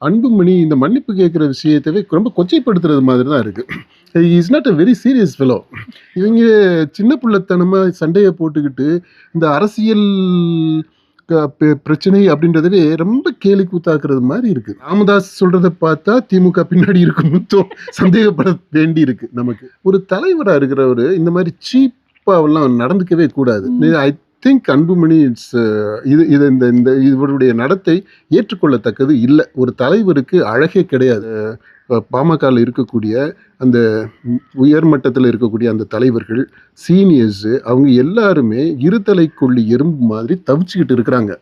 அன்புமணி இந்த மன்னிப்பு கேட்குற விஷயத்தவே ரொம்ப கொச்சைப்படுத்துறது மாதிரி தான் இருக்கு. Is not a very serious fellow. இவங்க சின்ன பிள்ளைத்தனமா சண்டைய போட்டுக்கிட்டு, இந்த அரசியல் பிரச்சனை அப்படின்றதவே ரொம்ப கேலி கூத்தாக்குறது மாதிரி இருக்கு. ராமதாஸ் சொல்றத பார்த்தா திமுக பின்னாடி இருக்குன்னு சந்தேகப்பட வேண்டி இருக்கு நமக்கு. ஒரு தலைவரா இருக்கிறவரு இந்த மாதிரி சீப்பாவெல்லாம் நடந்துக்கவே கூடாது. ஐ திங்க் அன்புமணி இட்ஸ் இது இது இந்த இந்த இவருடைய நடத்தை ஏற்றுக்கொள்ளத்தக்கது இல்லை. ஒரு தலைவருக்கு அழகே கிடையாது. பாமகவில் இருக்கக்கூடிய அந்த உயர்மட்டத்தில் இருக்கக்கூடிய அந்த தலைவர்கள், சீனியர்ஸு, அவங்க எல்லாருமே இருதலை கொள்ளி எறும்பு மாதிரி தவிச்சுக்கிட்டு இருக்கிறாங்க.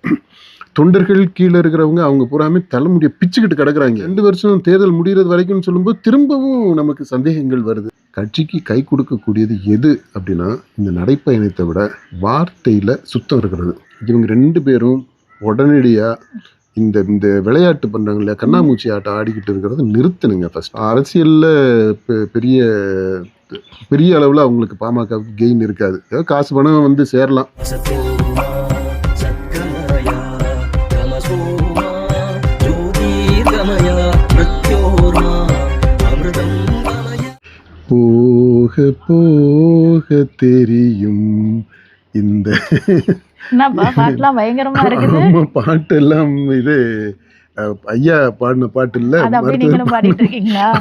தொண்டர்கள் கீழே இருக்கிறவங்க அவங்க பூராமே தலைமுடியை பிச்சுக்கிட்டு கிடக்குறாங்க. 2 வருஷம் தேர்தல் முடிகிறது வரைக்கும் சொல்லும்போது திரும்பவும் நமக்கு சந்தேகங்கள் வருது. கட்சிக்கு கை கொடுக்கக்கூடியது எது அப்படின்னா, இந்த நடைப்பயணத்தை விட வார்த்தையில் சுத்தம் இருக்கிறது. இவங்க 2 பேரும் உடனடியாக இந்த இந்த விளையாட்டு பண்ணுறாங்க இல்லையா, கண்ணாமூச்சி ஆட்டம் ஆடிக்கிட்டு இருக்கிறத நிறுத்தணுங்க. ஃபர்ஸ்ட் அரசியலில் பெரிய பெரிய அளவில் அவங்களுக்கு பாமகவுக்கு கெயின் இருக்காது. காசு பணம் வந்து சேரலாம். போக போக தெரியும் இந்த பாட்டுலாம் பயங்கரமா இருக்குது. பாட்டெல்லாம் இது ஐயா பாடின பாட்டு இல்ல.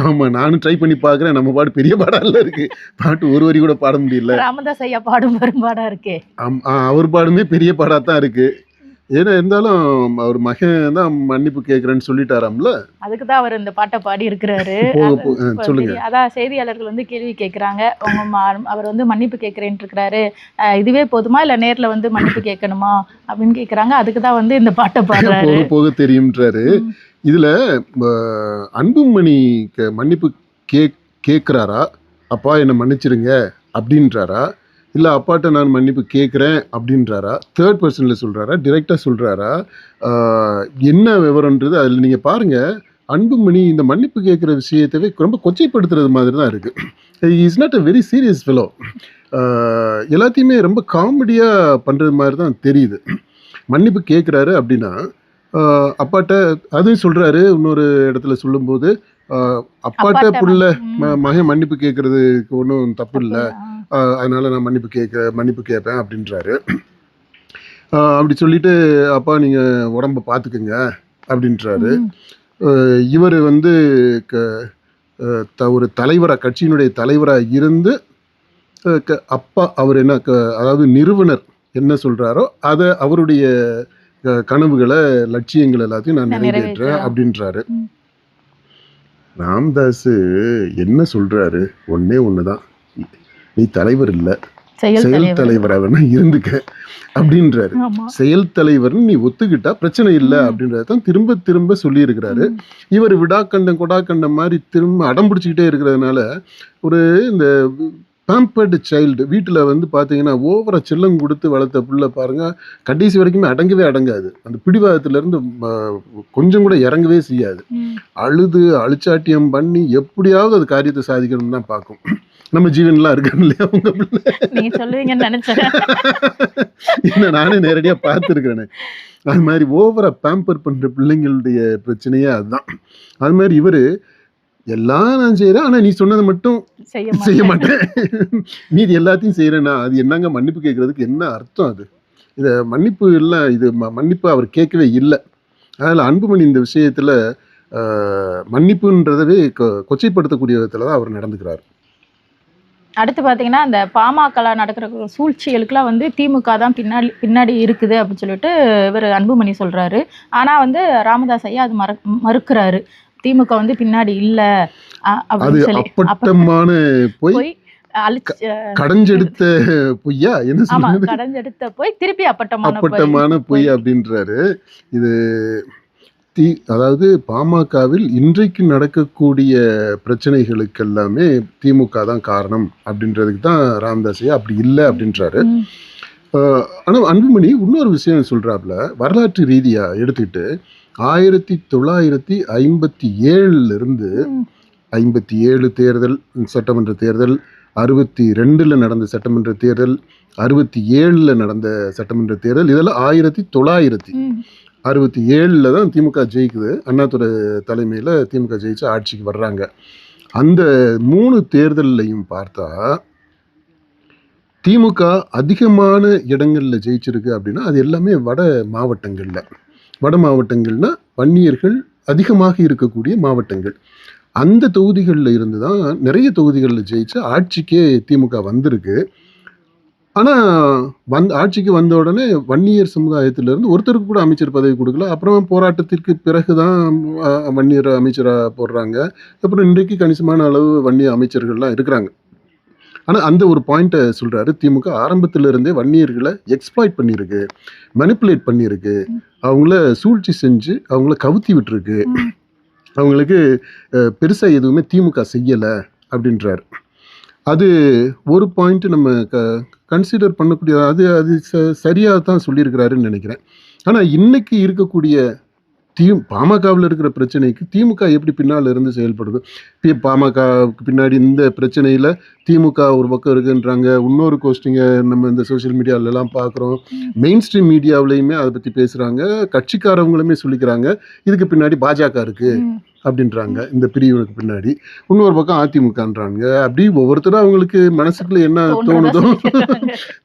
ஆமா, நானும் ட்ரை பண்ணி பாக்குறேன். நம்ம பாட்டு பெரிய பாடல்ல இருக்கு. பாட்டு ஒரு வரி கூட பாட முடியல. ராமதாஸ் ஐயா பாடும் பெரும்பாடா இருக்கு. அவர் பாடுமே பெரிய பாடாத்தான் இருக்கு. ஏன்னா இருந்தாலும் அவர் மகன் தான் மன்னிப்பு கேட்கிறேன்னு சொல்லிட்டாராம்ல. அதுக்குதான் அவர் இந்த பாட்டை பாடி இருக்கிறாரு. சொல்லுங்க. அதான் செய்தியாளர்கள் வந்து கேள்வி கேட்கிறாங்க, அவர் வந்து மன்னிப்பு கேட்கிறேன் இருக்கிறாரு, இதுவே போதுமா இல்ல நேர்ல வந்து மன்னிப்பு கேட்கணுமா அப்படின்னு கேட்கறாங்க. அதுக்குதான் வந்து இந்த பாட்டை பாடுறாரு. போக போக தெரியும்ன்றாரு. இதுல அன்புமணி மன்னிப்பு கேட்கிறாரா, அப்பா என்ன மன்னிச்சிருங்க அப்படின்றாரா, இல்லை அப்பாட்ட நான் மன்னிப்பு கேட்குறேன் அப்படின்றாரா, தேர்ட் பர்சனில் சொல்கிறாரா, டிரெக்டாக சொல்கிறாரா, என்ன விவரன்றது அதில் நீங்கள் பாருங்கள். அன்புமணி இந்த மன்னிப்பு கேட்குற விஷயத்தவே ரொம்ப கொச்சைப்படுத்துறது மாதிரி தான் இருக்குது. Is not a very serious fellow. எல்லாத்தையுமே ரொம்ப காமெடியாக பண்ணுறது மாதிரி தான் தெரியுது. மன்னிப்பு கேட்குறாரு அப்படின்னா அப்பாட்ட அதுவும் சொல்கிறாரு. இன்னொரு இடத்துல சொல்லும்போது அப்பாட்ட புள்ள மகன் மன்னிப்பு கேட்குறதுக்கு ஒன்றும் தப்பு இல்லை, அதனால நான் மன்னிப்பு கேட்பேன் அப்படின்றாரு. அப்படி சொல்லிட்டு அப்பா நீங்கள் உடம்ப பார்த்துக்குங்க அப்படின்றாரு. இவர் வந்து ஒரு தலைவராக, கட்சியினுடைய தலைவராக இருந்து அப்பா அவர் என்ன அதாவது நிறுவனர் என்ன சொல்கிறாரோ அதை அவருடைய கனவுகளை லட்சியங்கள் எல்லாத்தையும் நான் நிறைவேற்றேன் அப்படின்றாரு. ராமதாஸ் என்ன சொல்றாரு, ஒன்னே ஒண்ணுதான், நீ தலைவர் இல்ல, செயல் தலைவராக இருந்துக்க அப்படின்றாரு. செயல் தலைவர் நீ ஒத்துக்கிட்டா பிரச்சனை இல்லை அப்படின்றதான் திரும்ப திரும்ப சொல்லி இருக்கிறாரு. இவர் விடாக்கண்டம் கொடாக்கண்டம் மாதிரி திரும்ப அடம் பிடிச்சிக்கிட்டே இருக்கிறதுனால ஒரு இந்த பேம்பர்டு சைல்டு வீட்டில் வந்து பார்த்தீங்கன்னா ஓவரா செல்லம் கொடுத்து வளர்த்த பிள்ளை பாருங்க, கடைசி வரைக்குமே அடங்கவே அடங்காது. அந்த பிடிவாதத்திலேருந்து கொஞ்சம் கூட இறங்கவே செய்யாது. அழுது அழிச்சாட்டியம் பண்ணி எப்படியாவது அது காரியத்தை சாதிக்கணும்னு தான் பார்க்கும். நம்ம ஜீவன்லாம் இருக்காங்க இல்லையா உங்க பிள்ளை, என்ன நானே நேரடியாக பார்த்துருக்கிறேனே. அது மாதிரி ஓவரா பேம்பர் பண்ணுற பிள்ளைங்களுடைய பிரச்சனையே அதுதான். அது மாதிரி இவர் எல்லாம் நான் செய்கிறேன், ஆனால் நீ சொன்னதை மட்டும் செய்ய மாட்டேன், மீதி எல்லாத்தையும் செய்கிறேன்னா அது என்னங்க மன்னிப்பு கேட்குறதுக்கு என்ன அர்த்தம்? அது இதை மன்னிப்பு இல்லை, இது மன்னிப்பு அவர் கேட்கவே இல்லை. அதனால் அன்புமணி இந்த விஷயத்தில் மன்னிப்புன்றதவே கொச்சைப்படுத்தக்கூடிய விதத்தில் தான் அவர் நடந்துக்கிறார். அடுத்து பார்த்தீங்கன்னா, இந்த பாமக நடக்கிற சூழ்ச்சிகளுக்கெல்லாம் வந்து திமுக தான் பின்னாடி இருக்குது அப்படின்னு சொல்லிட்டு இவர் அன்புமணி சொல்றாரு. ஆனால் வந்து ராமதாஸ் ஐயா அது மறுக்கிறாரு. திமுக வந்து பின்னாடி இல்ல அப்படின்னு சொல்லி அப்பட்டமான போய் கடஞ்செடுத்த பொய்யா என்ன சொல்றது, கடஞ்செடுத்த போய் திருப்பி அப்பட்டமான பொய் அப்படின்றாரு. இது அதாவது பாமகவில் இன்றைக்கு நடக்கக்கூடிய பிரச்சனைகளுக்கு எல்லாமே திமுக தான் காரணம் அப்படின்றதுக்கு தான் ராமதாஸ் அப்படி இல்லை அப்படின்றாரு. ஆனால் அன்புமணி இன்னொரு விஷயம் சொல்றாப்புல, வரலாற்று ரீதியா எடுத்துக்கிட்டு 1957 57 தேர்தல், சட்டமன்ற தேர்தல், 62 நடந்த சட்டமன்ற தேர்தல், 67 நடந்த சட்டமன்ற தேர்தல், இதெல்லாம் 1900 67ல் தான் திமுக ஜெயிக்குது. அண்ணாதுரை தலைமையில் திமுக ஜெயிச்சு ஆட்சிக்கு வர்றாங்க. அந்த 3 தேர்தல்லையும் பார்த்தா திமுக அதிகமான இடங்களில் ஜெயிச்சிருக்கு அப்படின்னா அது எல்லாமே வட மாவட்டங்கள்னா வன்னியர்கள் அதிகமாக இருக்கக்கூடிய மாவட்டங்கள். அந்த தொகுதிகளில் இருந்து தான் நிறைய தொகுதிகளில் ஜெயிச்சு ஆட்சிக்கே திமுக வந்திருக்கு. ஆனால் ஆட்சிக்கு வந்த உடனே வன்னியர் சமுதாயத்திலிருந்து ஒருத்தருக்கு கூட அமைச்சர் பதவி கொடுக்கல. அப்புறம் போராட்டத்திற்கு பிறகு தான் வன்னியர் அமைச்சராக போடுறாங்க. அப்புறம் இன்றைக்கு கணிசமான அளவு வன்னிய அமைச்சர்கள்லாம் இருக்கிறாங்க. ஆனால் அந்த ஒரு பாயிண்ட்டை சொல்கிறாரு, திமுக ஆரம்பத்திலிருந்தே வன்னியர்களை எக்ஸ்ப்ளாய்ட் பண்ணியிருக்கு, மனிப்புலேட் பண்ணியிருக்கு, அவங்கள சூழ்ச்சி செஞ்சு அவங்கள கவுத்தி விட்டுருக்கு, அவங்களுக்கு பெருசாக எதுவுமே திமுக செய்யலை அப்படின்றார். அது ஒரு பாயிண்ட் நம்ம கன்சிடர் பண்ணக்கூடிய, அது சரியாக தான் சொல்லியிருக்கிறாருன்னு நினைக்கிறேன். ஆனால் இன்னைக்கு இருக்கக்கூடிய பாமகவில் இருக்கிற பிரச்சனைக்கு திமுக எப்படி பின்னால் இருந்து செயல்படுது? பாமகவுக்கு பின்னாடி இந்த பிரச்சனையில் திமுக ஒரு பக்கம் இருக்குன்றாங்க. இன்னொரு கோஷ்டிங்க நம்ம இந்த சோஷியல் மீடியாவிலலாம் பார்க்குறோம். மெயின் ஸ்ட்ரீம் மீடியாவிலையுமே அதை பற்றி பேசுகிறாங்க. கட்சிக்காரவங்களுமே சொல்லிக்கிறாங்க இதுக்கு பின்னாடி பாஜக இருக்குது அப்படின்றாங்க. இந்த பிரிவுக்கு பின்னாடி இன்னொரு பக்கம் அதிமுகன்றாங்க. அப்படி ஒவ்வொருத்தரும் அவங்களுக்கு மனசுக்குள்ள என்ன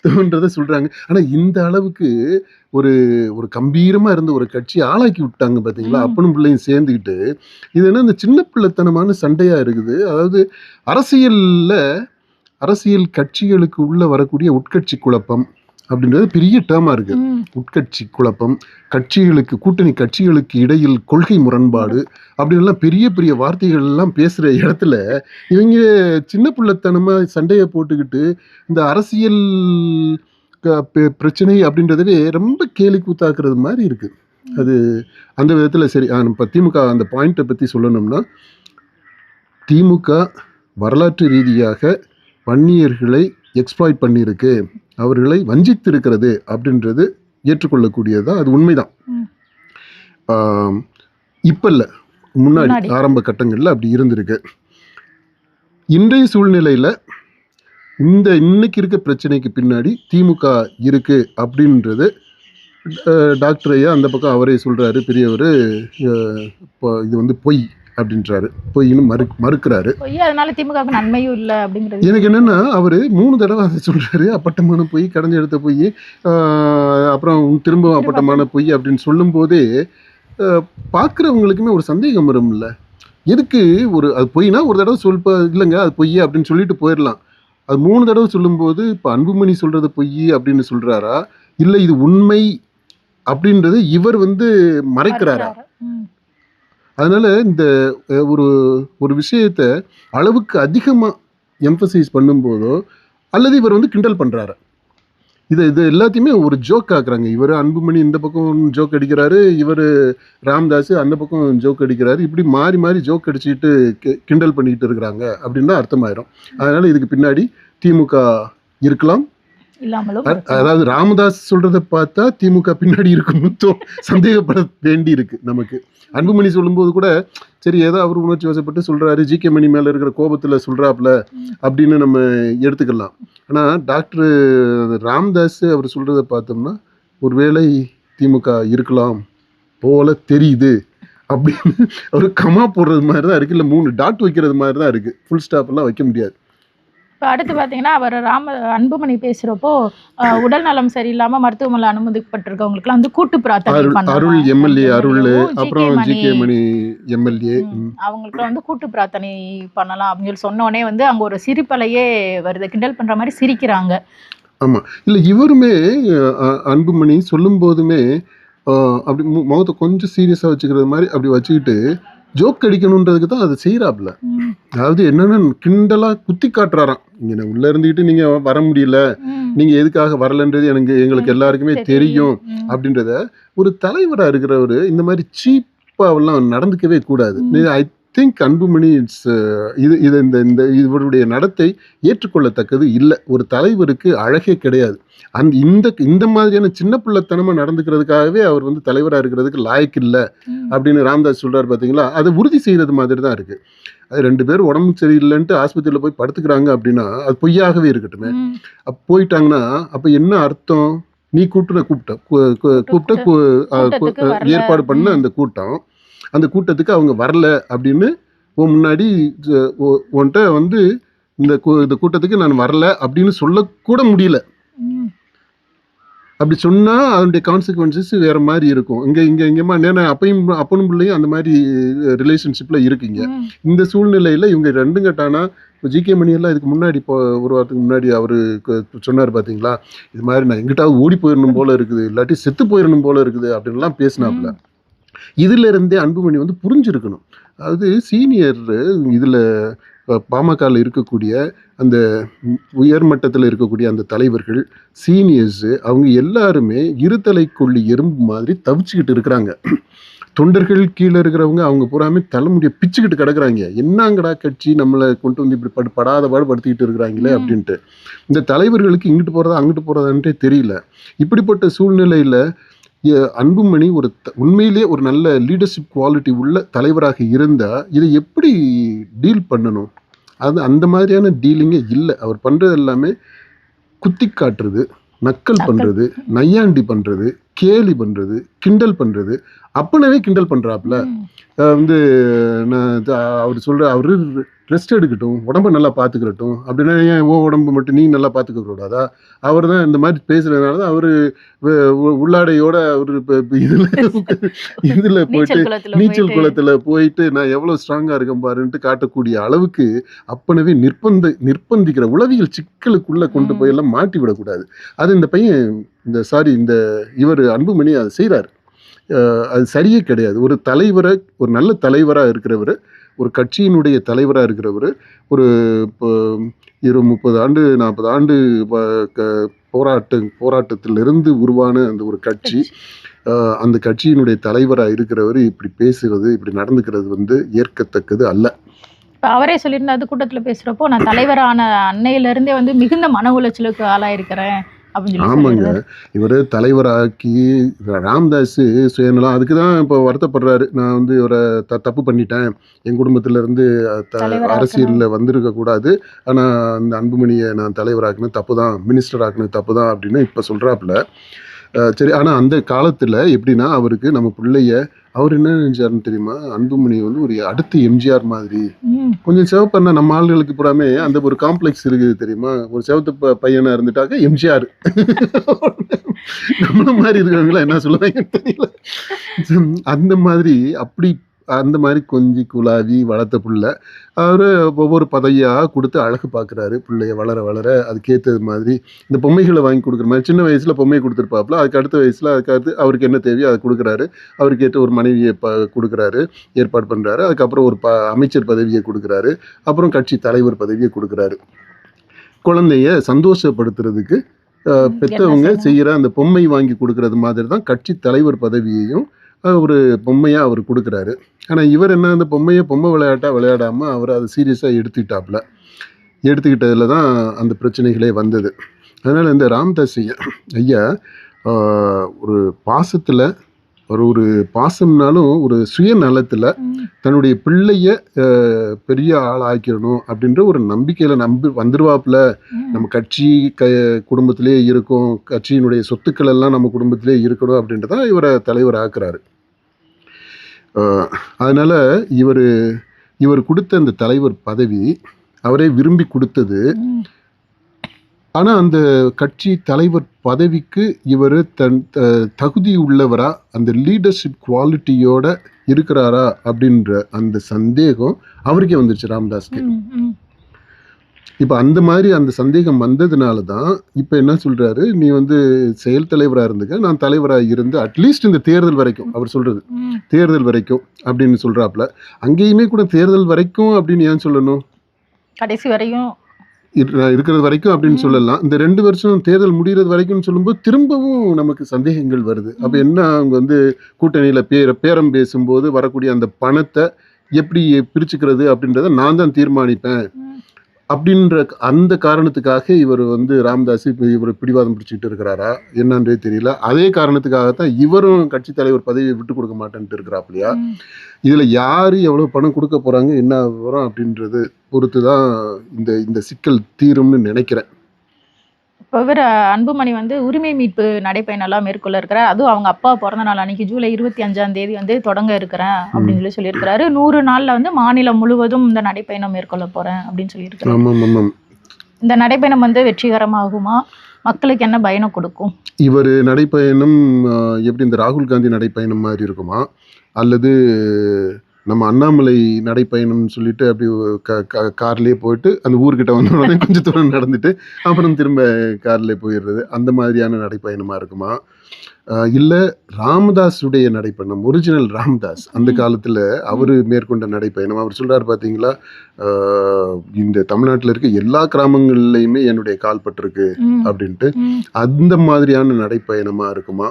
தோன்றதை சொல்கிறாங்க. ஆனால் இந்த அளவுக்கு ஒரு கம்பீரமாக இருந்த ஒரு கட்சி ஆளாக்கி விட்டாங்க பார்த்தீங்களா, அப்பனும் பிள்ளையும் சேர்ந்துக்கிட்டு. இது என்ன இந்த சின்ன பிள்ளைத்தனமான சண்டையாக இருக்குது. அதாவது அரசியல் கட்சிகளுக்கு உள்ள வரக்கூடிய உட்கட்சி குழப்பம் அப்படின்றது பெரிய டேர்மாக இருக்குது. உட்கட்சி குழப்பம், கூட்டணி கட்சிகளுக்கு இடையில் கொள்கை முரண்பாடு அப்படின்லாம் பெரிய பெரிய வார்த்தைகள் எல்லாம் பேசுகிற இடத்துல இவங்க சின்ன பிள்ளைத்தனமாக சண்டையை போட்டுக்கிட்டு இந்த அரசியல் பிரச்சனை அப்படின்றதே ரொம்ப கேலி கூத்தாக்குறது மாதிரி இருக்குது. அது அந்த விதத்தில் சரி. இப்போ திமுக அந்த பாயிண்ட்டை பற்றி சொல்லணும்னா, திமுக வரலாற்று ரீதியாக வன்னியர்களை எக்ஸ்ப்ளாய்ட் பண்ணியிருக்கு, அவர்களை வஞ்சித்திருக்கிறது அப்படின்றது ஏற்றுக்கொள்ளக்கூடியதான், அது உண்மைதான். இப்போ இல்லை, முன்னாடி ஆரம்ப கட்டங்களில் அப்படி இருந்திருக்கு. இன்றைய சூழ்நிலையில் இன்னைக்கு இருக்க பிரச்சனைக்கு பின்னாடி திமுக இருக்கு அப்படின்றது டாக்டர் ஐயா அந்த பக்கம் அவரே சொல்றாரு, பெரியவர், இது வந்து பொய் அப்படின்றாரு, பொய்னு மறுக்கிறாரு. அதனால திமுக நன்மையும் இல்லை அப்படிங்கிறது எனக்கு என்னன்னா, அவரு 3 தடவை அதை சொல்றாரு. அப்பட்டமான பொய், கடைஞ்ச எடுத்த பொய், அப்புறம் திரும்ப அப்பட்டமான பொய் அப்படின்னு சொல்லும் போதே பார்க்குறவங்களுக்குமே ஒரு சந்தேகம் வரும் இல்லை, எதுக்கு அது பொய்னா ஒரு தடவை இல்லைங்க அது பொய் அப்படின்னு சொல்லிட்டு போயிடலாம். அது 3 தடவை சொல்லும்போது இப்போ அன்புமணி சொல்றது பொய் அப்படின்னு சொல்றாரா, இல்லை இது உண்மை அப்படின்றது இவர் மறைக்கிறாரா? அதனால இந்த ஒரு விஷயத்தை அளவுக்கு அதிகமாக எம்பசைஸ் பண்ணும்போதோ அல்லது இவர் கிண்டல் பண்ணுறாரு, இது எல்லாத்தையுமே ஒரு ஜோக் ஆக்குறாங்க. இவர் அன்புமணி இந்த பக்கம் ஜோக் அடிக்கிறாரு, இவர் ராமதாஸ் அந்த பக்கம் ஜோக் அடிக்கிறாரு. இப்படி மாறி மாறி ஜோக் அடிச்சுக்கிட்டு கிண்டல் பண்ணிக்கிட்டு இருக்கிறாங்க அப்படின்னு தான் அர்த்தமாயிரும். அதனால இதுக்கு பின்னாடி திமுக இருக்கலாம். அதாவது ராமதாஸ் சொல்றதை பார்த்தா திமுக பின்னாடி இருக்குன்னு சந்தேகப்பட வேண்டி இருக்கு நமக்கு. அன்புமணி சொல்லும்போது கூட சரி ஏதோ அவர் உணர்ச்சி வசப்பட்டு சொல்றாரு, ஜி.கே. மணி மேல இருக்கிற கோபத்துல சொல்றாப்ல அப்படின்னு நம்ம எடுத்துக்கலாம். ஆனா டாக்டர் ராமதாஸ் அவர் சொல்றதை பார்த்தோம்னா ஒருவேளை திமுக இருக்கலாம் போல தெரியுது அப்படின்னு ஒரு கமா போடுறது மாதிரி தான் இருக்கு, இல்லை 3 டாட் வைக்கிறது மாதிரி தான் இருக்கு, ஃபுல் ஸ்டாப் எல்லாம் வைக்க முடியாது. இப்போ அடுத்து பார்த்தீங்கன்னா, அவர் அன்புமணி பேசுகிறப்போ உடல் நலம் சரியில்லாமல் மருத்துவமனை அனுமதிக்கப்பட்டிருக்கவங்களுக்குலாம் கூட்டு பிரார்த்தனை அருள் எம்எல்ஏ, அப்புறம் ஜி.கே. மணி எம்எல்ஏ, அவங்களுக்குலாம் கூட்டு பிரார்த்தனை பண்ணலாம் அப்படின்னு சொல்லி சொன்னோடனே அங்கே ஒரு சிரிப்பலையே வருது, கிண்டல் பண்ணுற மாதிரி சிரிக்கிறாங்க. ஆமாம், இல்லை இவருமே அன்புமணி சொல்லும் போதுமே அப்படி முகத்தை கொஞ்சம் சீரியஸாக வச்சுக்கிறது மாதிரி அப்படி வச்சுக்கிட்டு ஜோக் அடிக்கணுன்றதுக்கு தான் அதை செய்யறாப்புல. அதாவது என்னன்னா கிண்டலா குத்தி காட்டுறாராம், இங்க உள்ள இருந்துக்கிட்டு நீங்க வர முடியல, நீங்க எதுக்காக வரலன்றது எங்களுக்கு எல்லாருக்குமே தெரியும் அப்படின்றத. ஒரு தலைவரா இருக்கிறவரு இந்த மாதிரி சீப்பாவெல்லாம் நடந்துக்கவே கூடாது. ஐ திங்க் அன்புமணி இவருடைய நடத்தை ஏற்றுக்கொள்ளத்தக்கது இல்லை. ஒரு தலைவருக்கு அழகே கிடையாது. இந்த மாதிரியான சின்ன பிள்ளைத்தனமா நடந்துக்கிறதுக்காகவே அவர் தலைவராக இருக்கிறதுக்கு லாய்க்கு இல்லை அப்படின்னு ராமதாஸ் சொல்றாரு பார்த்தீங்களா. அதை உறுதி செய்யறது மாதிரி தான் இருக்கு. அது 2 பேரும் உடம்பு சரியில்லைன்ட்டு ஆஸ்பத்திரியில் போய் படுத்துக்கிறாங்க அப்படின்னா அது பொய்யாகவே இருக்கட்டுமே. போயிட்டாங்கன்னா அப்போ என்ன அர்த்தம்? நீ கூப்பிட்ட கூட்டத்துக்கு வரல. ஏற்பாடு பண்ண ம். அந்த கூட்டத்துக்கு அவங்க வரல அப்படின்னு உன் முன்னாடி உன்கிட்ட வந்து இந்த கூட்டத்துக்கு நான் வரல அப்படின்னு சொல்லக்கூட முடியல. ம். அப்படி சொன்னா அதனுடைய கான்சிக்வன்சஸ் வேற மாதிரி இருக்கும். இங்கேயுமா அப்பனும் பிள்ளையும் அந்த மாதிரி ரிலேஷன்ஷிப்ல இருக்குங்க. ம். இந்த சூழ்நிலையில இவங்க ரெண்டும் கட்டானா ஜிகே மணி எல்லாம் இதுக்கு முன்னாடி இப்போ ஒரு வாரத்துக்கு முன்னாடி அவரு சொன்னார் பாத்தீங்களா, இது மாதிரி நான் எங்கிட்டாவது ஓடி போயிடணும் போல இருக்குது, இல்லாட்டி செத்து போயிடணும் போல இருக்குது அப்படின்லாம் பேசினாப்புல. ம். இதுல இருந்தே அன்புமணி வந்து புரிஞ்சிருக்கணும். அதாவது சீனியர் இதுல பாமகல இருக்கக்கூடிய அந்த உயர்மட்டத்தில் இருக்கக்கூடிய அந்த தலைவர்கள், சீனியர்ஸ், அவங்க எல்லாருமே இருதலை கொள்ளி எறும்பு மாதிரி தவிச்சுக்கிட்டு இருக்கிறாங்க. தொண்டர்கள் கீழே இருக்கிறவங்க அவங்க பூராமே தலைமுடிய பிச்சுக்கிட்டு கிடக்குறாங்க. என்னங்கடா கட்சி நம்மளை கொண்டு வந்து இப்படி படாத பாடு படுத்திக்கிட்டு இருக்கிறாங்களே ம். அப்படின்ட்டு. இந்த தலைவர்களுக்கு இங்கிட்டு போறதா அங்கிட்டு போறதான்ட்டே தெரியல. இப்படிப்பட்ட சூழ்நிலையில அன்புமணி உண்மையிலே ஒரு நல்ல லீடர்ஷிப் குவாலிட்டி உள்ள தலைவராக இருந்தா இதை எப்படி டீல் பண்ணணும்? அது அந்த மாதிரியான டீலிங்கே இல்லை. அவர் பண்றது எல்லாமே குத்தி காட்டுறது, நக்கல் நக்கல். பண்றது, நையாண்டி பண்றது, கேலி பண்றது, கிண்டல் பண்றது. அப்பனவே கிண்டல் பண்றாப்புல. ம். வந்து அவர் சொல்ற அவரு ரெஸ்ட் எடுக்கட்டும், உடம்ப நல்லா பார்த்துக்கிறட்டும் அப்படின்னா, ஏன் ஓ உடம்பு மட்டும் நீ நல்லா பார்த்துக்க கூடாதா? அவர் தான் இந்த மாதிரி பேசுறதுனால தான் அவரு உள்ளாடையோட அவரு இதுல போயிட்டு நீச்சல் குளத்துல நீச்சல் போயிட்டு குளத்துல போயிட்டு நான் எவ்வளவு ஸ்ட்ராங்கா இருக்கேன் பாருன்ட்டு காட்டக்கூடிய அளவுக்கு அப்பனவே நிர்பந்திக்கிற உளவியல் சிக்கலுக்குள்ள கொண்டு போய் ம். எல்லாம் மாட்டி விடக்கூடாது. அது இந்த பையன் இந்த இவர் அன்புமணி அதை செய்றாரு. அது சரியே கிடையாது. ஒரு நல்ல தலைவரா இருக்கிறவர், ஒரு கட்சியினுடைய தலைவரா இருக்கிறவர், ஒரு இப்போ 30 ஆண்டு 40 ஆண்டு போராட்டத்திலிருந்து உருவான அந்த ஒரு கட்சி, அந்த கட்சியினுடைய தலைவரா இருக்கிறவர் இப்படி பேசுறது, இப்படி நடந்துக்கிறது வந்து ஏற்கத்தக்கது அல்ல. இப்ப அவரே சொல்லியிருந்தார் அது கூட்டத்துல பேசுறப்போ, நான் தலைவரான அன்னையில இருந்தே வந்து மிகுந்த மன உளைச்சலுக்கு ஆளாயிருக்கிறேன் அப்படின்னு சொல்லி ஆமாங்க. சொல்லியிருந்தாரு. இவரு தலைவராக்கி ராமதாஸ் சுயநலம் அதுக்கு தான் இப்போ வருத்தப்படுறாரு. நான் வந்து இவரை தப்பு பண்ணிட்டேன். என் குடும்பத்துல இருந்து தலைவராக்கணும். அரசியல்ல வந்திருக்க கூடாது. ஆனா அந்த அன்புமணியை நான் தலைவராக்குனது தப்பு தான், மினிஸ்டர் ஆக்குனது தப்பு தான் அப்படின்னு இப்போ சொல்றாப்புல. சரி, ஆனா அந்த காலத்துல எப்படின்னா அவருக்கு நம்ம பிள்ளைய அவர் என்ன நினைச்சாருன்னு தெரியுமா? அன்புமணி வந்து ஒரு அடுத்த எம்ஜிஆர் மாதிரி. ம். கொஞ்சம் சிவப்பண்ண நம்ம ஆளுகளுக்கு பூராமே அந்த ஒரு காம்ப்ளெக்ஸ் இருக்குது தெரியுமா? ஒரு சிவத்து பையனா இருந்துட்டாக்க எம்ஜிஆர். நம்மள மாதிரி இருக்கிறவங்களா என்ன சொல்லுவாங்கன்னு தெரியல. அந்த மாதிரி அந்த மாதிரி கொஞ்சி குலாவி வளர்த்த புள்ள அவரு ஒவ்வொரு பதவியா கொடுத்து அழகு பார்க்குறாரு. பிள்ளைய வளர வளர அதுக்கேற்றது மாதிரி இந்த பொம்மைகளை வாங்கி கொடுக்குற மாதிரி சின்ன வயசுல பொம்மையை கொடுத்துருப்பாப்புல. அதுக்கு அடுத்த வயசுல அதுக்கு அவருக்கு என்ன தேவையோ அதை கொடுக்குறாரு. அவருக்கு ஏற்ற ஒரு மனைவியை கொடுக்குறாரு, ஏற்பாடு பண்றாரு. அதுக்கப்புறம் ஒரு அமைச்சர் பதவியை கொடுக்குறாரு. அப்புறம் கட்சி தலைவர் பதவியை கொடுக்குறாரு. குழந்தைய சந்தோஷப்படுத்துறதுக்கு என்ன பெத்தவங்க செய்யணும்? செய்யற அந்த பொம்மை வாங்கி கொடுக்கறது மாதிரி தான் கட்சி தலைவர் பதவியையும் ஒரு பொம்மையா அவர் கொடுக்குறாரு. ஆனா இவர் என்ன அந்த பொம்மை விளையாட்டா விளையாடாம அவர் அதை சீரியஸா எடுத்துக்கிட்டதுல தான் அந்த பிரச்சனைகளே வந்தது. அதனால இந்த ராமதாஸ் ஐயா ஒரு பாசத்துல ஒரு பாசம்னாலும் ஒரு சுயநலத்துல ம். தன்னுடைய பிள்ளைய பெரிய ஆள் ஆக்கிடணும் அப்படின்ற ஒரு நம்பிக்கையில வந்துருவாப்புல. ம். நம்ம கட்சி குடும்பத்திலே இருக்கும், கட்சியினுடைய சொத்துக்கள் எல்லாம் நம்ம குடும்பத்திலே இருக்கணும் அப்படின்றத இவரை தலைவர் ஆக்குறாரு. அதனால இவர் கொடுத்த அந்த தலைவர் பதவி அவரே விரும்பி கொடுத்தது. ம். ஆனா அந்த கட்சி தலைவர் பதவிக்கு இவர் தகுதி உள்ளவரா, அந்த லீடர்ஷிப் குவாலிட்டியோட இருக்கிறாரா அப்படின்ற அந்த சந்தேகம் அவருக்கே வந்துருச்சு ராமதாஸ்க்கு. ம். ம். இப்ப அந்த மாதிரி அந்த சந்தேகம் வந்ததுனால தான் இப்ப என்ன சொல்றாரு, நீ வந்து செயல் தலைவரா இருந்துக்க, நான் தலைவரா இருந்து அட்லீஸ்ட் இந்த தேர்தல் வரைக்கும் அவர் சொல்றது ம். தேர்தல் வரைக்கும் அப்படின்னு சொல்றாப்புல. அங்கேயுமே கூட தேர்தல் வரைக்கும் அப்படின்னு ஏன் சொல்லணும்? கடைசி வரையும் இருக்கிறது வரைக்கும் அப்படின்னு ம். சொல்லலாம். இந்த 2 வருஷம் தேர்தல் முடிகிறது வரைக்கும்னு சொல்லும்போது திரும்பவும் நமக்கு சந்தேகங்கள் வருது. அப்ப ம். என்ன அவங்க வந்து கூட்டணியில பேரம் பேசும்போது வரக்கூடிய அந்த பணத்தை எப்படி பிரிச்சுக்கிறது அப்படின்றத நான் தான் தீர்மானிப்பேன் ம். அப்படின்ற அந்த காரணத்துக்காக இவர் வந்து ராமதாஸ் இப்போ இவர் பிடிவாதம் பிடிச்சிட்டு இருக்கிறாரா என்னன்றே தெரியல. அதே காரணத்துக்காகத்தான் இவரும் கட்சி தலைவர் பதவியை விட்டு கொடுக்க மாட்டேன்ட்டு இருக்கிறாப்லையா. ம். இதுல யாரு எவ்வளவு பணம் கொடுக்க போறாங்க, என்ன வரும் அப்படின்றது பொறுத்து தான் இந்த சிக்கல் தீரும்னு நினைக்கிறேன். இப்போ இவர் அன்புமணி வந்து உரிமை மீட்பு நடைப்பயணம்லாம் மேற்கொள்ள இருக்கிறார். அதுவும் அவங்க அப்பா பிறந்த நாள் அன்னைக்கு ஜூலை 25 வந்து தொடங்க இருக்கிறேன் அப்படின்னு சொல்லியிருக்கிறாரு. 100 நாள்ல வந்து மாநிலம் முழுவதும் இந்த நடைப்பயணம் மேற்கொள்ள போறேன் அப்படின்னு சொல்லியிருக்கிறாரு. ஆமாம் ஆமாம். இந்த நடைப்பயணம் வந்து வெற்றிகரமாகுமா? மக்களுக்கு என்ன பயணம் கொடுக்கும்? இவர் நடைப்பயணம் எப்படி இந்த ராகுல் காந்தி நடைப்பயணம் மாதிரி இருக்குமா, அல்லது நம்ம அண்ணாமலை நடைப்பயணம்னு சொல்லிட்டு அப்படி கார்லேயே போயிட்டு அந்த ஊர்கிட்ட வந்த உடனே கொஞ்சம் தூரம் நடந்துட்டு அப்புறம் திரும்ப கார்லேயே போயிடுறது, அந்த மாதிரியான நடைப்பயணமாக இருக்குமா, இல்லை ராமதாஸுடைய நடைப்பயணம், ஒரிஜினல் ராமதாஸ் அந்த காலத்தில் அவர் மேற்கொண்ட நடைப்பயணம். அவர் சொல்கிறார் பார்த்தீங்களா, இந்த தமிழ்நாட்டில் இருக்க எல்லா கிராமங்கள்லையுமே என்னுடைய கால் பட்டிருக்கு அப்படின்ட்டு, அந்த மாதிரியான நடைப்பயணமாக இருக்குமா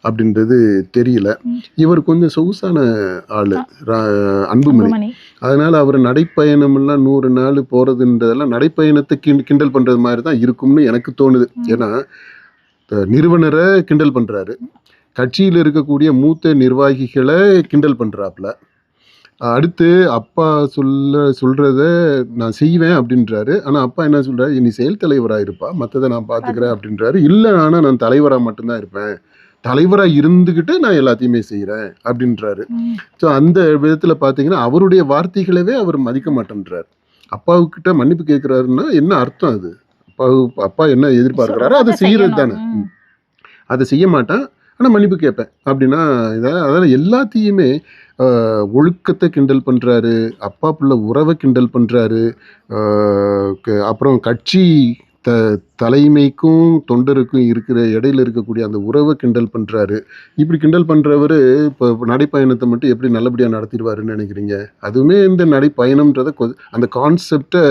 அப்படின்றது தெரியல. இவர் கொஞ்சம் சொகுசான ஆளு அன்புமணி. அதனால அவர் நடைப்பயணம் எல்லாம் 100 நாள் போறதுன்றதெல்லாம் நடைப்பயணத்தை கிண்டல் பண்றது மாதிரி தான் இருக்கும்னு எனக்கு தோணுது. ஏன்னா நிறுவனரை கிண்டல் பண்றாரு, கட்சியில் இருக்கக்கூடிய மூத்த நிர்வாகிகளை கிண்டல் பண்றாப்புல, அடுத்து அப்பா சொல்றத நான் செய்வேன் அப்படின்றாரு. ஆனா அப்பா என்ன சொல்றாரு, நீ செயல் தலைவராக இருப்பா, மற்றதை நான் பார்த்துக்கிறேன் அப்படின்றாரு. இல்லை, ஆனா நான் தலைவராக மட்டும்தான் இருப்பேன், தலைவராக இருந்துக்கிட்டு நான் எல்லாத்தையுமே செய்கிறேன் அப்படின்றாரு. ஸோ அந்த விதத்தில் பார்த்தீங்கன்னா அவருடைய வார்த்தைகளவே அவர் மதிக்க மாட்டேன்றார். அப்பாவுக்கிட்ட மன்னிப்பு கேட்குறாருன்னா என்ன அர்த்தம்? அது அப்பா என்ன எதிர்பார்க்குறாரோ அதை செய்கிறது தானே. அதை செய்ய மாட்டேன், ஆனால் மன்னிப்பு கேட்பேன் அப்படின்னா அதனால் எல்லாத்தையுமே ஒழுக்கத்தை கிண்டல் பண்ணுறாரு, அப்பா பிள்ளை உறவை கிண்டல் பண்ணுறாரு, அப்புறம் கட்சி தலைமைக்கும் தொண்டருக்கும் இருக்கிற இடையில இருக்கக்கூடிய அந்த உறவை கிண்டல் பண்ணுறாரு. இப்படி கிண்டல் பண்ணுறவர் இப்போ நடைப்பயணத்தை மட்டும் எப்படி நல்லபடியாக நடத்திடுவாருன்னு நினைக்கிறீங்க? அதுவுமே இந்த நடைப்பயணம்ன்றதை அந்த கான்செப்டை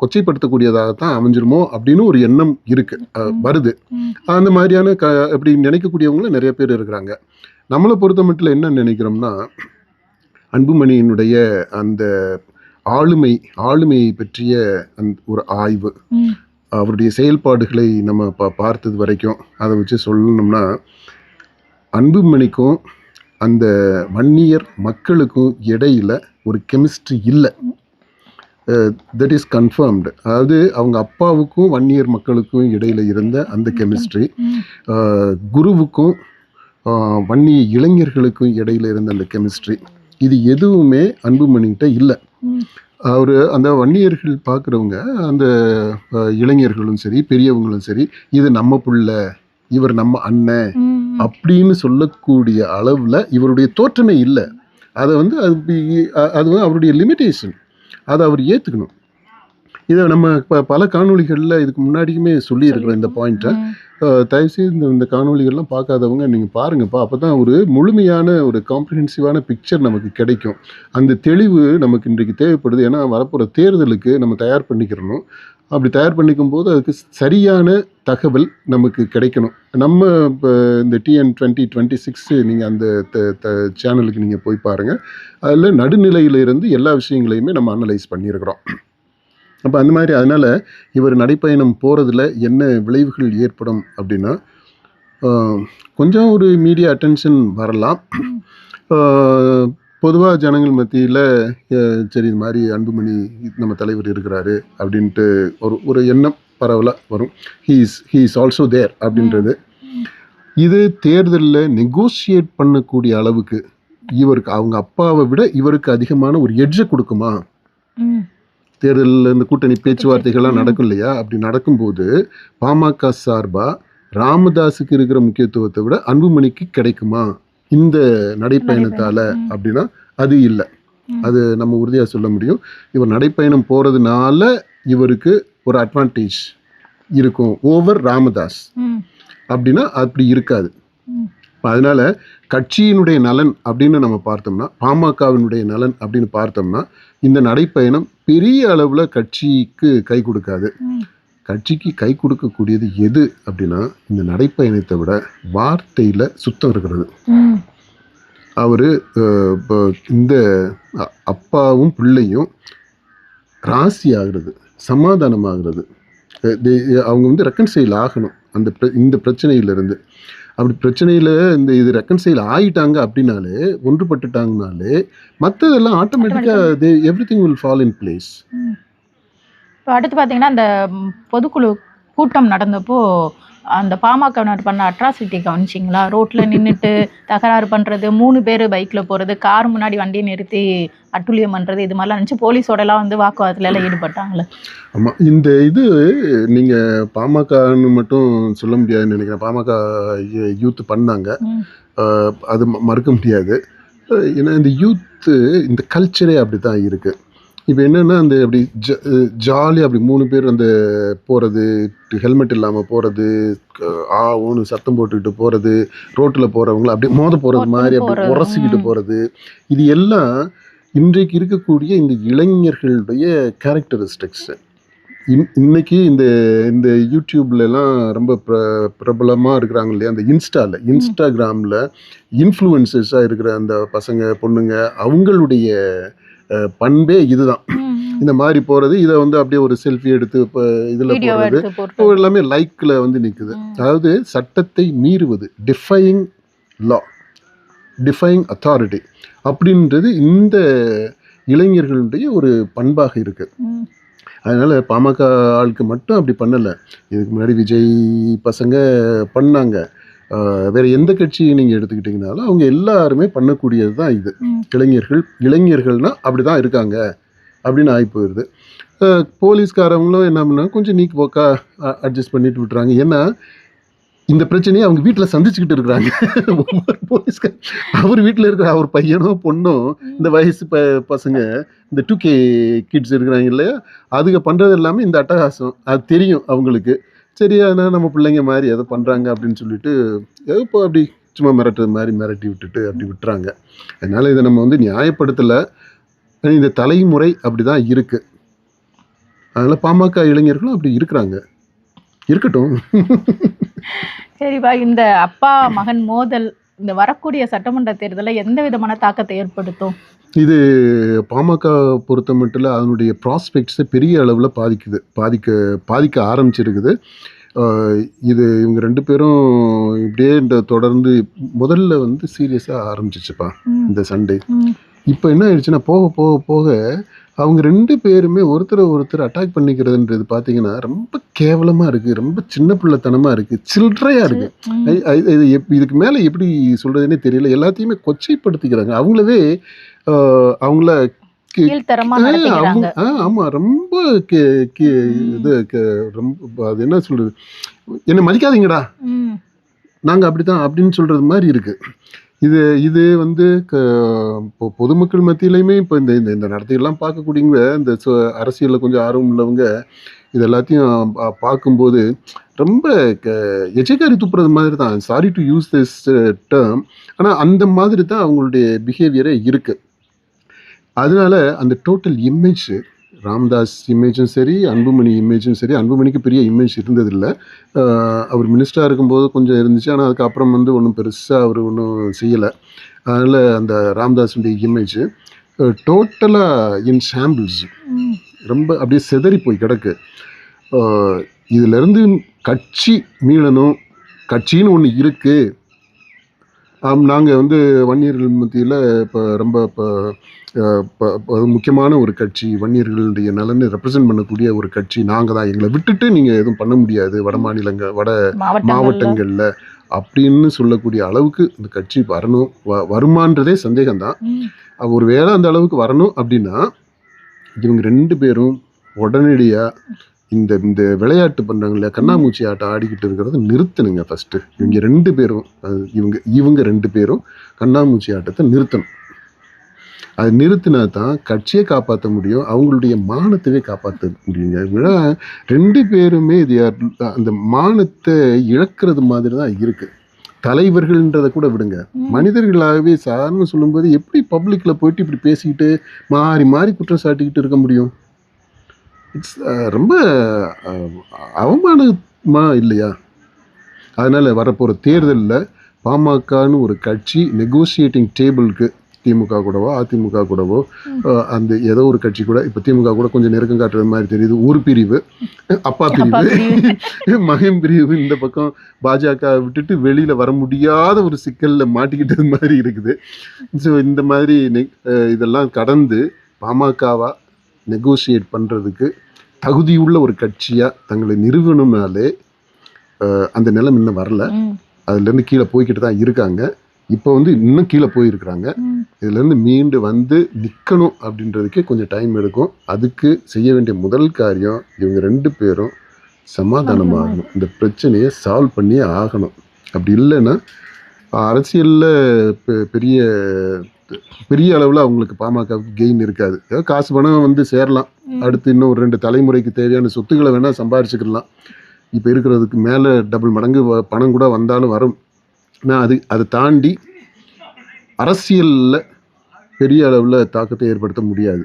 கொச்சைப்படுத்தக்கூடியதாகத்தான் அமைஞ்சிருமோ அப்படின்னு ஒரு எண்ணம் வருது. அந்த மாதிரியான அப்படி நினைக்கக்கூடியவங்களும் நிறைய பேர் இருக்கிறாங்க. நம்மளை பொறுத்த மட்டும் என்ன நினைக்கிறோம்னா, அன்புமணியினுடைய அந்த ஆளுமையை பற்றிய ஒரு ஆய்வு, அவருடைய செயல்பாடுகளை நம்ம பார்த்தது வரைக்கும் அதை வச்சு சொல்லணும்னா, அன்புமணிக்கும் அந்த வன்னியர் மக்களுக்கும் இடையில ஒரு கெமிஸ்ட்ரி இல்லை. That is confirmed. அதாவது அவங்க அப்பாவுக்கும் வன்னியர் மக்களுக்கும் இடையில இருந்த அந்த கெமிஸ்ட்ரி, குருவுக்கும் வன்னிய இளைஞர்களுக்கும் இடையில இருந்த அந்த கெமிஸ்ட்ரி, இது எதுவுமே அன்புமணிகிட்ட இல்லை. அவர் அந்த வன்னியர்கள் பார்க்குறவங்க, அந்த இளைஞர்களும் சரி பெரியவங்களும் சரி, இது நம்ம புள்ள, இவர் நம்ம அண்ணன் அப்படின்னு சொல்லக்கூடிய அளவில் இவருடைய தோற்றமே இல்லை. அதை வந்து அது வந்து அவருடைய லிமிட்டேஷன், அதை அவர் ஏற்றுக்கணும். இதை நம்ம பல காணொளிகளில் இதுக்கு முன்னாடியுமே சொல்லியிருக்கிறோம் இந்த பாயிண்ட்டை. தயவுசெய்து இந்த காணொளிகள்லாம் பார்க்காதவங்க நீங்கள் பாருங்கப்பா, அப்போ தான் ஒரு முழுமையான ஒரு காம்ப்ரிஹென்சிவான பிக்சர் நமக்கு கிடைக்கும். அந்த தெளிவு நமக்கு இன்றைக்கு தேவைப்படுது. ஏன்னா வரப்போகிற தேர்தலுக்கு நம்ம தயார் பண்ணிக்கிறணும். அப்படி தயார் பண்ணிக்கும் போது அதுக்கு சரியான தகவல் நமக்கு கிடைக்கணும். நம்ம இப்போ இந்த TN 2026 நீங்கள் அந்த சேனலுக்கு நீங்கள் போய் பாருங்கள். அதில் நடுநிலையிலிருந்து எல்லா விஷயங்களையுமே நம்ம அனலைஸ் பண்ணியிருக்கிறோம். அப்போ அந்த மாதிரி அதனால் இவர் நடைப்பயணம் போகிறதுல என்ன விளைவுகள் ஏற்படும் அப்படின்னா, கொஞ்சம் ஒரு மீடியா அட்டென்ஷன் வரலாம். பொதுவாக ஜனங்கள் மத்தியில் சரி இது மாதிரி அன்புமணி நம்ம தலைவர் இருக்கிறாரு அப்படின்ட்டு ஒரு எண்ணம் பரவலாக வரும். ஹீ இஸ் ஆல்சோ தேர் அப்படின்றது. இது தேர்தலில் நெகோஷியேட் பண்ணக்கூடிய அளவுக்கு இவருக்கு அவங்க அப்பாவை விட இவருக்கு அதிகமான ஒரு எட்ஜை கொடுக்குமா? தேர்தலில் இந்த கூட்டணி பேச்சுவார்த்தைகள்லாம் நடக்கும் இல்லையா? அப்படி நடக்கும்போது பாமக சார்பாக ராமதாஸுக்கு இருக்கிற முக்கியத்துவத்தை விட அன்புமணிக்கு கிடைக்குமா இந்த நடைப்பயணத்தால் அப்படின்னா அது இல்லை. அது நம்ம உறுதியாக சொல்ல முடியும். இவர் நடைப்பயணம் போகிறதுனால இவருக்கு ஒரு அட்வான்டேஜ் இருக்கும் ஓவர் ராமதாஸ் அப்படின்னா அப்படி இருக்காது. அதனால கட்சியினுடைய நலன் அப்படின்னு நம்ம பார்த்தோம்னா, பாமகவினுடைய நலன் அப்படின்னு பார்த்தோம்னா, இந்த நடைப்பயணம் பெரிய அளவில் கட்சிக்கு கை கொடுக்காது. கட்சிக்கு கை கொடுக்கக்கூடியது எது அப்படின்னா, இந்த நடைப்பயணத்தை விட வார்த்தையில் சுத்தம் இருக்கிறது. அவர் இந்த அப்பாவும் பிள்ளையும் ராசி ஆகிறது, சமாதானம் ஆகிறது, அவங்க வந்து ரெக்கன்சைல் ஆகணும் இந்த பிரச்சனையிலிருந்து. அப்படி பிரச்சனையில் இது ரெக்கன்சைல் ஆகிட்டாங்க அப்படின்னாலே, ஒன்றுபட்டுட்டாங்கனாலே மற்றதெல்லாம் ஆட்டோமேட்டிக்காக everything will fall in place. இப்போ அடுத்து பார்த்தீங்கன்னா, இந்த பொதுக்குழு கூட்டம் நடந்தப்போ அந்த பாமகவினர் பண்ண அட்ராசிட்டி கவனிச்சிங்களா? ரோட்ல நின்றுட்டு தகராறு பண்றது, 3 பேர் பைக்ல போறது, கார் முன்னாடி வண்டியை நிறுத்தி அட்டூழியம் பண்றது, இது மாதிரிலாம் இருந்துச்சு. போலீஸோடலாம் வந்து வாக்குவாதத்துல எல்லாம் ஈடுபட்டாங்களே. ஆமாம், இந்த இது நீங்கள் பாமகன்னு மட்டும் சொல்ல முடியாதுன்னு நினைக்கிறேன். பாமக யூத் பண்ணாங்க, அது மறுக்க முடியாது. ஏன்னா இந்த யூத்து, இந்த கல்ச்சரே அப்படி தான் இருக்குது. இப்போ என்னென்னா அந்த அப்படி ஜாலியாக அப்படி 3 பேர் அந்த போகிறது, ஹெல்மெட் இல்லாமல் போகிறது, ஓன்னு சத்தம் போட்டுக்கிட்டு போகிறது, ரோட்டில் போகிறவங்கள அப்படியே மோத போகிறது மாதிரி அப்படி உரசிக்கிட்டு போகிறது, இது எல்லாம் இன்றைக்கு இருக்கக்கூடிய இந்த இளைஞர்களுடைய கேரக்டரிஸ்டிக்ஸு. இன்னைக்கு இந்த இந்த யூடியூப்லலாம் ரொம்ப பிரபலமாக இருக்கிறாங்க இல்லையா, அந்த இன்ஸ்டாகிராமில் இன்ஃப்ளூயன்சஸாக இருக்கிற அந்த பசங்க பொண்ணுங்க, அவங்களுடைய பண்பே இதுதான். இந்த மாதிரி போகிறது, இதை வந்து அப்படியே ஒரு செல்ஃபி எடுத்து இப்போ இதில் போடுறது, எல்லாமே லைக்கில் வந்து நிற்குது. அதாவது சட்டத்தை மீறுவது, டிஃபையிங் லா, டிஃபையிங் அத்தாரிட்டி அப்படின்றது இந்த இளைஞர்களுடைய ஒரு பண்பாக இருக்குது. அதனால் பாமக ஆளுக்கு மட்டும் அப்படி பண்ணலை, இதுக்கு முன்னாடி விஜய் பசங்க பண்ணாங்க. வேறு எந்த கட்சியை நீங்கள் எடுத்துக்கிட்டிங்கனாலும் அவங்க எல்லாருமே பண்ணக்கூடியது தான் இது. இளைஞர்கள்னால் அப்படி தான் இருக்காங்க அப்படின்னு ஆகி போயிடுது. போலீஸ்காரங்களும் என்ன பண்ணாங்க, கொஞ்சம் நீக்கு போக்கா அட்ஜஸ்ட் பண்ணிட்டு விட்டுறாங்க. ஏன்னா இந்த பிரச்சனையை அவங்க வீட்டில் சந்திச்சுக்கிட்டு இருக்கிறாங்க. ஒவ்வொரு போலீஸ்கார் அவர் வீட்டில் இருக்கிற அவர் பையனோ பொண்ணோ, இந்த வயசு பசங்க, இந்த 2K கிட்ஸ் இருக்கிறாங்க இல்லையா, அதுங்க பண்ணுறது எல்லாமே இந்த அட்டகாசம். அது தெரியும் அவங்களுக்கு. சரி, அதனால் நம்ம பிள்ளைங்க மாதிரி எதை பண்ணுறாங்க அப்படின்னு சொல்லிட்டு இப்போ அப்படி சும்மா மிரட்டுறது மாதிரி மிரட்டி விட்டுட்டு அப்படி விட்டுறாங்க. அதனால் இதை நம்ம வந்து நியாயப்படுத்தலை. இந்த தலைமுறை அப்படி தான் இருக்குது. அதனால் பாமக இளைஞர்களும் அப்படி இருக்கிறாங்க, இருக்கட்டும். சரிப்பா, இந்த அப்பா மகன் மோதல் இந்த வரக்கூடிய சட்டமன்ற தேர்தலில் எந்த விதமான தாக்கத்தை ஏற்படுத்தும்? இது பாமக பொறுத்த மட்டும் அதனுடைய ப்ராஸ்பெக்ட்ஸை பெரிய அளவில் பாதிக்க ஆரம்பிச்சிருக்குது. இது இவங்க 2 பேரும் இப்படியே இந்த தொடர்ந்து முதல்ல வந்து சீரியஸாக ஆரம்பிச்சிச்சுப்பா இந்த சண்டே. இப்போ என்ன ஆயிடுச்சுன்னா போக போக போக அவங்க 2 பேருமே ஒருத்தர் அட்டாக் பண்ணிக்கிறதுன்றது பார்த்தீங்கன்னா ரொம்ப கேவலமாக இருக்குது, ரொம்ப சின்ன பிள்ளைத்தனமாக இருக்குது, சில்லறையாக இருக்குது. இதுக்கு மேலே எப்படி சொல்கிறதுனே தெரியல. எல்லாத்தையுமே கொச்சைப்படுத்திக்கிறாங்க, அவங்களவே அவங்கள ஆமாம், ரொம்ப ரொம்ப அது என்ன சொல்கிறது, என்னை மதிக்காதீங்கடா, நாங்கள் அப்படி தான் அப்படின்னு சொல்கிறது மாதிரி இருக்குது. இது வந்து இப்போ பொதுமக்கள் மத்தியிலையுமே இப்போ இந்த நடத்தையெல்லாம் பார்க்கக்கூடியவங்க, இந்த அரசியலில் கொஞ்சம் ஆர்வம் உள்ளவங்க இது எல்லாத்தையும் பார்க்கும்போது ரொம்ப எச்சக்காரி துப்புறது மாதிரி தான். Sorry to use this term, ஆனால் அந்த மாதிரி தான் அவங்களுடைய பிஹேவியரே இருக்குது. அதனால அந்த டோட்டல் இமேஜ், ராமதாஸ் இமேஜும் சரி, அன்புமணி இமேஜும் சரி, அன்புமணிக்கு பெரிய இமேஜ் இருந்ததில்லை. அவர் மினிஸ்டராக இருக்கும்போது கொஞ்சம் இருந்துச்சு, ஆனால் அதுக்கப்புறம் வந்து ஒன்றும் பெருசாக அவர் ஒன்றும் செய்யலை. அதனால் அந்த ராமதாஸுடைய இமேஜ் டோட்டலாக இன் ஷாம்பிள்ஸ், ரொம்ப அப்படியே சிதறி போய் கிடக்கு. இதிலேருந்து கட்சி மீளணும், கட்சின்னு ஒன்று இருக்குது. நாங்கள் வந்து வன்னியர்கள் மத்தியில் இப்போ ரொம்ப முக்கியமான ஒரு கட்சி, வன்னியர்களுடைய நலனை ரெப்ரசன்ட் பண்ணக்கூடிய ஒரு கட்சி நாங்கள் தான், எங்களை விட்டுட்டு நீங்கள் எதுவும் பண்ண முடியாது வட மாவட்டங்களில் அப்படின்னு சொல்லக்கூடிய அளவுக்கு இந்த கட்சி வரணும். வருமானதே சந்தேகம்தான். ஒரு வேளை அந்த அளவுக்கு வரணும் அப்படின்னா இவங்க 2 பேரும் உடனடியாக இந்த விளையாட்டு பண்ணுறாங்க இல்லையா, கண்ணாமூச்சி ஆட்டம் ஆடிக்கிட்டு இருக்கிறத நிறுத்தணுங்க. ஃபஸ்ட்டு இவங்க 2 பேரும் இவங்க 2 பேரும் கண்ணாமூச்சி ஆட்டத்தை நிறுத்தணும். அது நிறுத்தினா தான் கட்சியை காப்பாற்ற முடியும், அவங்களுடைய மானத்தையே காப்பாற்ற முடியுங்க. விழா 2 பேருமே அந்த மானத்தை இழக்கிறது மாதிரி தான் இருக்குது. தலைவர்கள்ன்றதை கூட விடுங்க, மனிதர்களாகவே சாதாரண சொல்லும்போது எப்படி பப்ளிக்கில் போயிட்டு இப்படி பேசிக்கிட்டு மாறி மாறி குற்றம் சாட்டிக்கிட்டு இருக்க முடியும்? இட்ஸ் ரொம்ப அவமானமா இல்லையா? அதனால் வரப்போகிற தேர்தலில் பாமகன்னு ஒரு கட்சி நெகோசியேட்டிங் டேபிளுக்கு திமுக கூடவோ அதிமுக கூடவோ அந்த ஏதோ ஒரு கட்சி கூட, இப்போ திமுக கூட கொஞ்சம் நெருக்கம் காட்டுறது மாதிரி தெரியுது. ஒரு பிரிவு அப்பா பிரிவு, மகன் பிரிவு, இந்த பக்கம் பாஜக விட்டுட்டு வெளியில் வர முடியாத ஒரு சிக்கலில் மாட்டிக்கிட்டது மாதிரி இருக்குது. ஸோ இந்த மாதிரி இதெல்லாம் கடந்து பாமகவா நெகோசியேட் பண்ணுறதுக்கு தகுதியுள்ள ஒரு கட்சியாக தங்களை நிறுவனம்னாலே அந்த நிலம் இன்னும் வரல. அதுலேருந்து கீழே போய்கிட்டு தான் இருக்காங்க. இப்போ வந்து இன்னும் கீழே போயிருக்கிறாங்க. இதுலேருந்து மீண்டு வந்து நிற்கணும் அப்படின்றதுக்கே கொஞ்சம் டைம் எடுக்கும். அதுக்கு செய்ய வேண்டிய முதல் காரியம் இவங்க 2 பேரும் சமாதானமாகணும். இந்த பிரச்சனையை சால்வ் பண்ணியே ஆகணும். அப்படி இல்லைன்னா அரசியலில் பெரிய பெரிய அளவில் அவங்களுக்கு பாமகவுக்கு கெயின் இருக்காது. ஏதாவது காசு பணம் வந்து சேரலாம். அடுத்து இன்னும் ஒரு 2 தலைமுறைக்கு தேவையான சொத்துக்களை வேணால் சம்பாரிச்சுக்கலாம். இப்போ இருக்கிறதுக்கு மேலே டபுள் மடங்கு பணம் கூட வந்தாலும் வரும். ஆனால் அதை தாண்டி அரசியலில் பெரிய அளவில் தாக்கத்தை ஏற்படுத்த முடியாது.